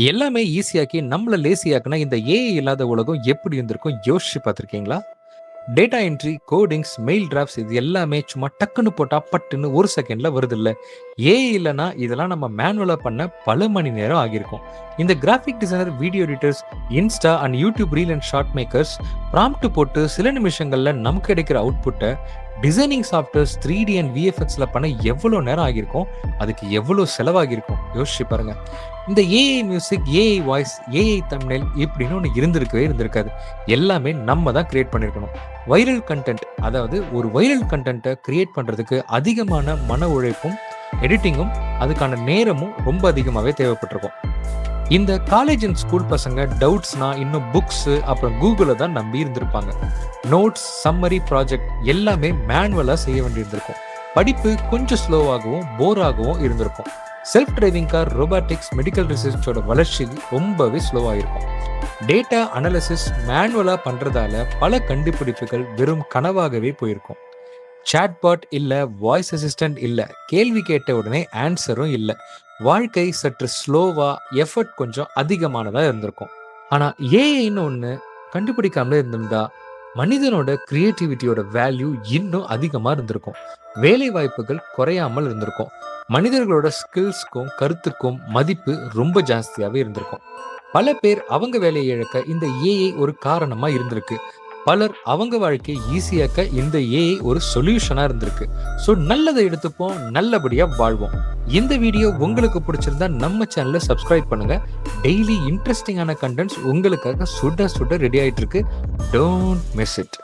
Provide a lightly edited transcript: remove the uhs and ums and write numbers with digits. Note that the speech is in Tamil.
எல்லாமே ஈஸியாக்கி நம்மள லேசியாக்குனா இந்த ஏஐ இல்லாத உலகம் எப்படி இருந்திருக்கும் யோசிச்சு பார்த்துருக்கீங்களா? Data entry, codings, mail drafts இது எல்லாமே சும்மா டக்குன்னு போட்டா பட்டுன்னு ஒரு செகண்ட்ல வருதுல்ல. ஏஐ இல்லன்னா இதெல்லாம் நம்ம மேனுவலா பண்ண பல மணி நேரம் ஆகியிருக்கும். இந்த graphic designer, video editors, Insta and YouTube reel and short makers prompt போட்டு சில நிமிஷங்கள்ல நமக்கு கிடைக்கிற அவுட்புட்ட டிசைனிங் சாஃப்ட்வேர்ஸ் 3D அண்ட் விஎஃப்எக்ஸ்ல பண்ண எவ்வளோ நேரம் ஆகியிருக்கும்? அதுக்கு எவ்வளோ செலவாகியிருக்கும்? யோசிச்சு பாருங்க. இந்த AI music, AI voice, AI thumbnail இப்படின்னு ஒண்ணு இருந்திருக்கவே இருந்திருக்காது. எல்லாமே நம்ம தான் கிரியேட் பண்ணியிருக்கணும். வைரல் கன்டென்ட் அதாவது ஒரு வைரல் கன்டென்ட்ட கிரியேட் பண்றதுக்கு அதிகமான மன உழைப்பும், எடிட்டிங்கும், அதுக்கான நேரமும் ரொம்ப அதிகமாவே தேவைப்பட்டிருக்கும். இந்த காலேஜ் அண்ட் ஸ்கூல் பசங்க டவுட்ஸ்னா இன்னும் புக்ஸ் அப்புறம் கூகுள தான் நம்பி இருந்திருப்பாங்க. நோட்ஸ், சம்மரி, ப்ராஜெக்ட் எல்லாமே மேனுவலா செய்ய வேண்டியிருந்திருக்கும். படிப்பு கொஞ்சம் ஸ்லோவாகவும் போராகவும் இருந்திருக்கும். Self driving car, robotics, medical ரிசர்ச்சோட வளர்ச்சி ரொம்பவே ஸ்லோவாயிருக்கும். டேட்டா அனாலிசிஸ் மேனுவலா பண்றதால பல கண்டுபிடிப்புகள் வெறும் கனவாகவே போயிருக்கும். சாட்பாட் இல்ல, வாய்ஸ் அசிஸ்டன்ட் இல்ல, கேள்வி கேட்ட உடனே ஆன்சரும் இல்ல. வாழ்க்கை சற்று ஸ்லோவா, எஃபர்ட் கொஞ்சம் அதிகமானதா இருந்திருக்கும். ஆனா ஏஐன்னு ஒண்ணு கண்டுபிடிக்காமலே இருந்திருந்தா மனிதனோட கிரியேட்டிவிட்டியோட வேல்யூ இன்னும் அதிகமா இருந்திருக்கும். வேலை வாய்ப்புகள் குறையாமல் இருந்திருக்கும். மனிதர்களோட ஸ்கில்ஸ்க்கும் கருத்துக்கும் மதிப்பு ரொம்ப ஜாஸ்தியாவே இருந்திருக்கும். பல பேர் அவங்க வேலையை இழக்க இந்த ஏஐ ஒரு காரணமா இருந்திருக்கு. பலர் அவங்க வாழ்க்கையை ஈஸியாக்க இந்த ஏஐ ஒரு சொல்யூஷனா இருந்திருக்கு. ஸோ நல்லதை எடுத்துப்போம், நல்லபடியா வாழ்வோம். இந்த வீடியோ உங்களுக்கு பிடிச்சிருந்தா நம்ம சேனலை சப்ஸ்கிரைப் பண்ணுங்க. டெய்லி இன்ட்ரெஸ்டிங்கான கண்டென்ட்ஸ் உங்களுக்காக சுட சுட ரெடி ஆயிட்டு இருக்கு. Don't miss it.